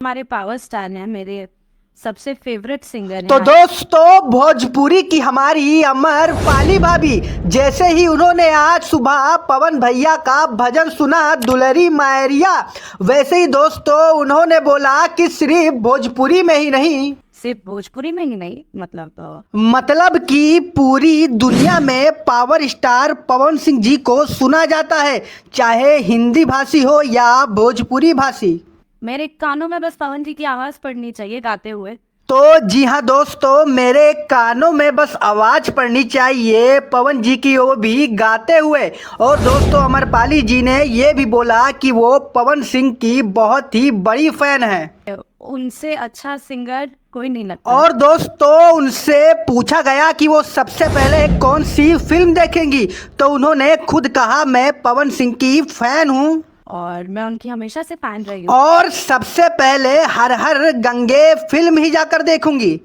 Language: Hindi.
हमारे पावर स्टार हैं, मेरे सबसे फेवरेट सिंगर तो हैं। दोस्तों, भोजपुरी की हमारी अमर पाली भाभी, जैसे ही उन्होंने आज सुबह पवन भैया का भजन सुना दुलरी मायरिया, वैसे ही दोस्तों उन्होंने बोला कि सिर्फ भोजपुरी में ही नहीं, सिर्फ भोजपुरी में ही नहीं, मतलब मतलब कि पूरी दुनिया में पावर स्टार पवन सिंह जी को सुना जाता है, चाहे हिंदी भाषी हो या भोजपुरी भाषी। मेरे कानों में बस पवन जी की आवाज पड़नी चाहिए गाते हुए। तो जी हाँ दोस्तों, मेरे कानों में बस आवाज पड़नी चाहिए पवन जी की, वो भी गाते हुए। और दोस्तों, अमरपाली जी ने ये भी बोला कि वो पवन सिंह की बहुत ही बड़ी फैन है उनसे अच्छा सिंगर कोई नहीं लगता। और दोस्तों, उनसे पूछा गया कि वो सबसे पहले कौन सी फिल्म देखेंगी, तो उन्होंने खुद कहा मैं पवन सिंह की फैन हूँ और मैं उनकी हमेशा से फैन रही हूँ। और सबसे पहले हर हर गंगे फिल्म ही जाकर देखूंगी।